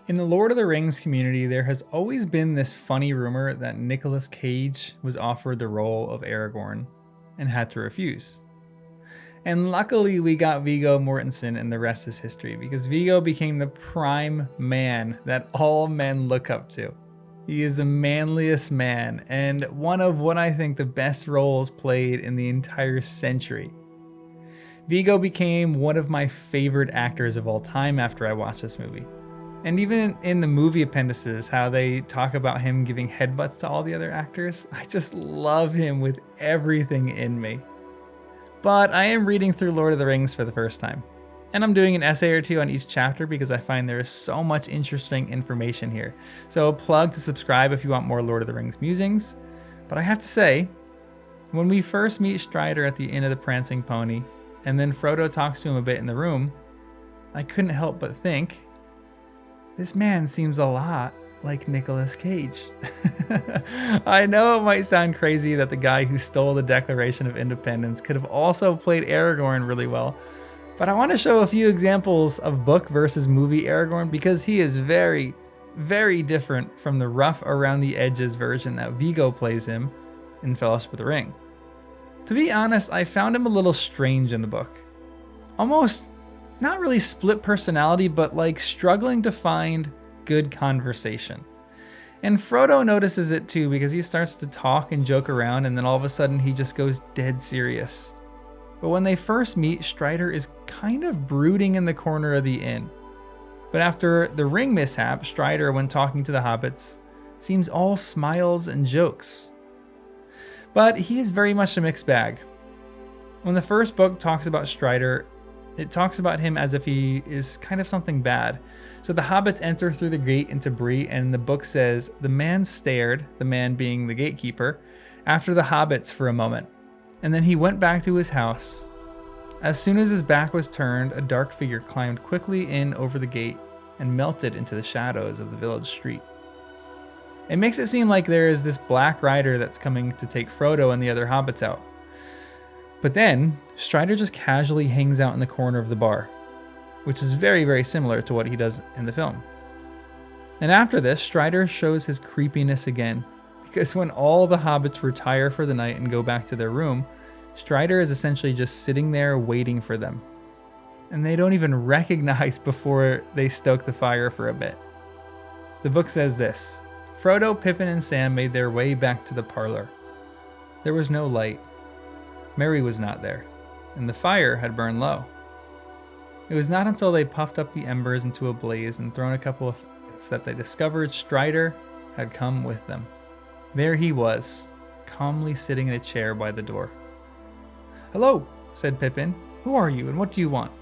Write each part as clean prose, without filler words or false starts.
In the Lord of the Rings community, there has always been this funny rumor that Nicolas Cage was offered the role of Aragorn and had to refuse. And luckily we got Viggo Mortensen, and the rest is history, because Viggo became the prime man that all men look up to. He is the manliest man and one of what I think the best roles played in the entire century. Viggo became one of my favorite actors of all time after I watched this movie. And even in the movie appendices, how they talk about him giving headbutts to all the other actors, I just love him with everything in me. But I am reading through Lord of the Rings for the first time. And I'm doing an essay or two on each chapter because I find there is so much interesting information here. So a plug to subscribe if you want more Lord of the Rings musings. But I have to say, when we first meet Strider at the Inn of the Prancing Pony, and then Frodo talks to him a bit in the room, I couldn't help but think, this man seems a lot like Nicolas Cage. I know it might sound crazy that the guy who stole the Declaration of Independence could have also played Aragorn really well, but I want to show a few examples of book versus movie Aragorn because he is very, very different from the rough around the edges version that Viggo plays him in Fellowship of the Ring. To be honest, I found him a little strange in the book. Almost not really split personality, but like struggling to find good conversation. And Frodo notices it too because he starts to talk and joke around, and then all of a sudden he just goes dead serious. But when they first meet, Strider is kind of brooding in the corner of the inn. But after the ring mishap, Strider, when talking to the hobbits, seems all smiles and jokes. But he is very much a mixed bag. When the first book talks about Strider, it talks about him as if he is kind of something bad. So the hobbits enter through the gate into Bree, and the book says, the man stared, the man being the gatekeeper, after the hobbits for a moment, and then he went back to his house. As soon as his back was turned, a dark figure climbed quickly in over the gate and melted into the shadows of the village street. It makes it seem like there is this black rider that's coming to take Frodo and the other hobbits out. But then, Strider just casually hangs out in the corner of the bar, which is very, very similar to what he does in the film. And after this, Strider shows his creepiness again, because when all the hobbits retire for the night and go back to their room, Strider is essentially just sitting there waiting for them. And they don't even recognize before they stoke the fire for a bit. The book says this: Frodo, Pippin, and Sam made their way back to the parlor. There was no light. Merry was not there, and the fire had burned low. It was not until they puffed up the embers into a blaze and thrown a couple of faggots that they discovered Strider had come with them. There he was, calmly sitting in a chair by the door. "Hello," said Pippin. "Who are you, and what do you want?"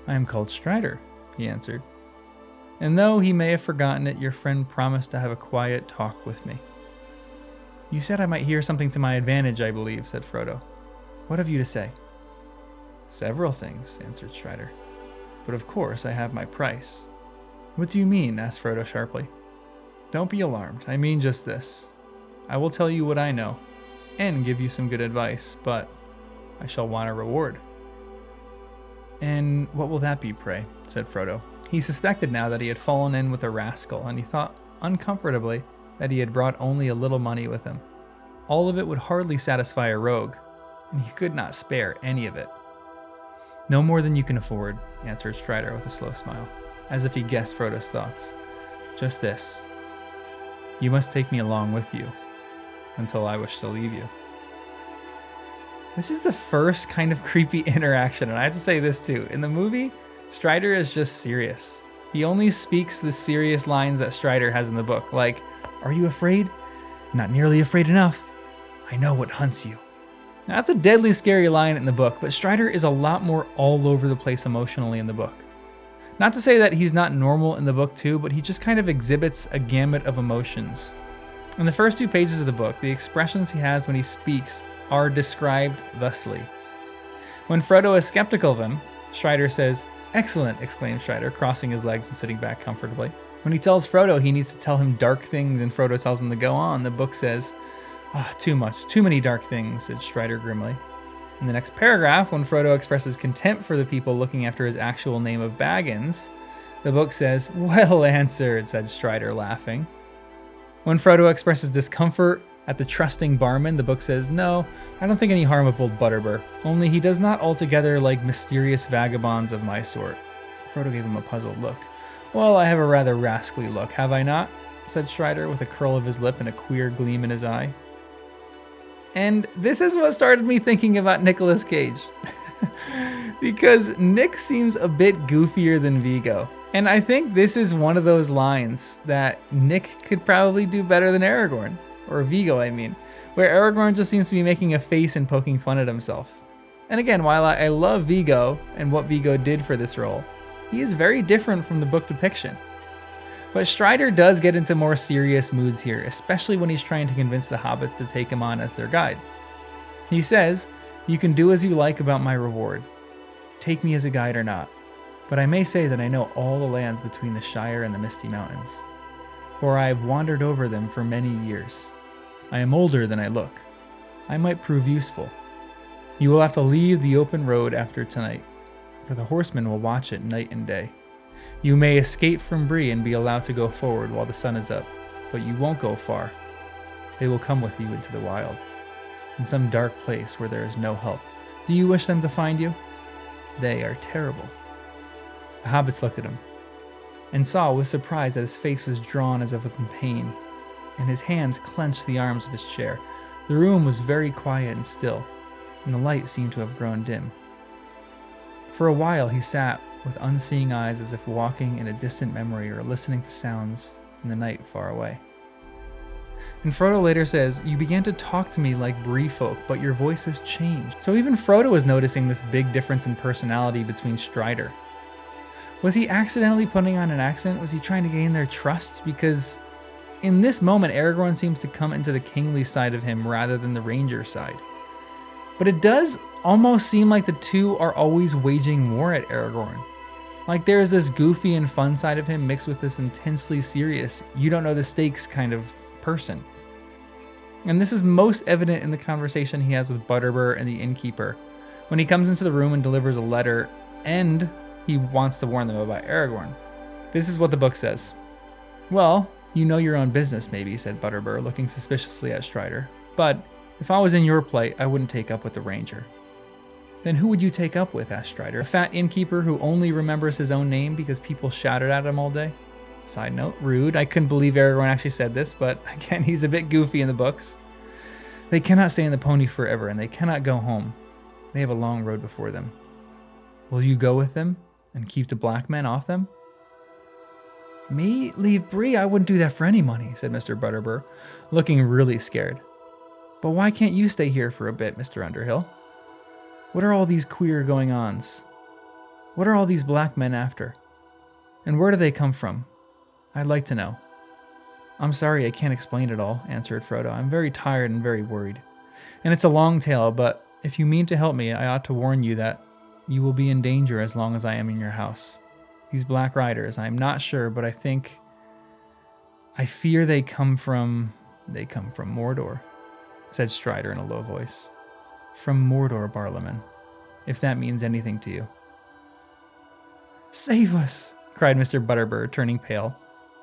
"I am called Strider," he answered. "And though he may have forgotten it, your friend promised to have a quiet talk with me." "You said I might hear something to my advantage, I believe," said Frodo. "What have you to say?" "Several things," answered Strider. "But of course I have my price." "What do you mean?" asked Frodo sharply. "Don't be alarmed. I mean just this. I will tell you what I know, and give you some good advice, but I shall want a reward." "And what will that be, pray?" said Frodo. He suspected now that he had fallen in with a rascal, and he thought uncomfortably that he had brought only a little money with him. All of it would hardly satisfy a rogue, and he could not spare any of it. "No more than you can afford," answered Strider with a slow smile, as if he guessed Frodo's thoughts. "Just this. You must take me along with you, until I wish to leave you." This is the first kind of creepy interaction, and I have to say this too. In the movie, Strider is just serious. He only speaks the serious lines that Strider has in the book, like, "Are you afraid? Not nearly afraid enough. I know what hunts you." Now, that's a deadly scary line in the book, but Strider is a lot more all over the place emotionally in the book. Not to say that he's not normal in the book too, but he just kind of exhibits a gamut of emotions. In the first 2 pages of the book, the expressions he has when he speaks are described thusly. When Frodo is skeptical of him, Strider says, "Excellent," exclaims Strider, crossing his legs and sitting back comfortably. When he tells Frodo he needs to tell him dark things and Frodo tells him to go on, the book says, "Too much, too many dark things," said Strider grimly. In the next paragraph, when Frodo expresses contempt for the people looking after his actual name of Baggins, The book says, "Well answered," said Strider, laughing. When Frodo expresses discomfort at the trusting barman, the book says, "No, I don't think any harm of old Butterbur, only he does not altogether like mysterious vagabonds of my sort." Frodo gave him a puzzled look. "Well, I have a rather rascally look, have I not?" said Strider, with a curl of his lip and a queer gleam in his eye. And this is what started me thinking about Nicolas Cage. Because Nick seems a bit goofier than Viggo. And I think this is one of those lines that Nick could probably do better than Aragorn. Or Viggo, I mean. Where Aragorn just seems to be making a face and poking fun at himself. And again, while I love Viggo and what Viggo did for this role, he is very different from the book depiction. But Strider does get into more serious moods here, especially when he's trying to convince the hobbits to take him on as their guide. He says, "You can do as you like about my reward. Take me as a guide or not. But I may say that I know all the lands between the Shire and the Misty Mountains, for I have wandered over them for many years. I am older than I look. I might prove useful. You will have to leave the open road after tonight, for the horsemen will watch it night and day. You may escape from Bree and be allowed to go forward while the sun is up, but you won't go far. They will come with you into the wild, in some dark place where there is no help. Do you wish them to find you? They are terrible." The hobbits looked at him, and saw with surprise that his face was drawn as if with pain, and his hands clenched the arms of his chair. The room was very quiet and still, and the light seemed to have grown dim. For a while he sat with unseeing eyes, as if walking in a distant memory or listening to sounds in the night far away. And Frodo later says, "You began to talk to me like Bree folk, but your voice has changed." So even Frodo was noticing this big difference in personality between Strider. Was he accidentally putting on an accent? Was he trying to gain their trust? Because in this moment, Aragorn seems to come into the kingly side of him rather than the ranger side. But it does almost seem like the two are always waging war at Aragorn. Like there's this goofy and fun side of him mixed with this intensely serious, you don't know the stakes kind of person. And this is most evident in the conversation he has with Butterbur and the innkeeper, when he comes into the room and delivers a letter, and he wants to warn them about Aragorn. This is what the book says. "Well, you know your own business maybe," said Butterbur, looking suspiciously at Strider. "But if I was in your plight, I wouldn't take up with the ranger." "Then who would you take up with?" asked Strider. "A fat innkeeper who only remembers his own name because people shouted at him all day?" Side note, rude. I couldn't believe Aragorn actually said this, but again, he's a bit goofy in the books. "They cannot stay in the pony forever, and they cannot go home. They have a long road before them. Will you go with them and keep the black men off them?" "Me? Leave Bree? I wouldn't do that for any money," said Mr. Butterbur, looking really scared. "But why can't you stay here for a bit, Mr. Underhill? What are all these queer going-ons? What are all these black men after? And where do they come from? I'd like to know." "I'm sorry, I can't explain it all," answered Frodo. "I'm very tired and very worried. And it's a long tale, but if you mean to help me, I ought to warn you that you will be in danger as long as I am in your house. These Black Riders, I am not sure, but I fear they come from Mordor," said Strider in a low voice. "From Mordor, Barlaman, if that means anything to you." "Save us!" cried Mr. Butterbur, turning pale.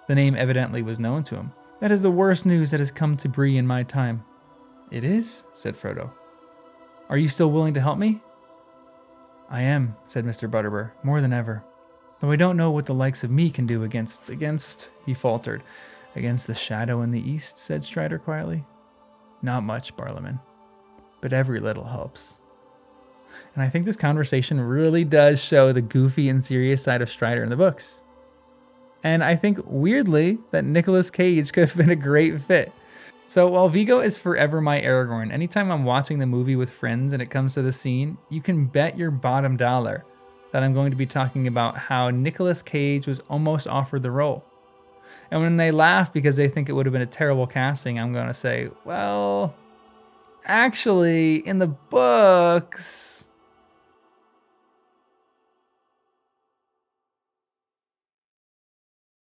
The name evidently was known to him. "That is the worst news that has come to Bree in my time." "It is?" said Frodo. "Are you still willing to help me?" "I am," said Mr. Butterbur, "more than ever. Though I don't know what the likes of me can do against, he faltered. "Against the shadow in the east," said Strider quietly. "Not much, Barlaman, but every little helps." And I think this conversation really does show the goofy and serious side of Strider in the books. And I think, weirdly, that Nicolas Cage could have been a great fit. So while Viggo is forever my Aragorn, anytime I'm watching the movie with friends and it comes to the scene, you can bet your bottom dollar that I'm going to be talking about how Nicolas Cage was almost offered the role. And when they laugh because they think it would have been a terrible casting, I'm going to say, well, actually, in the books,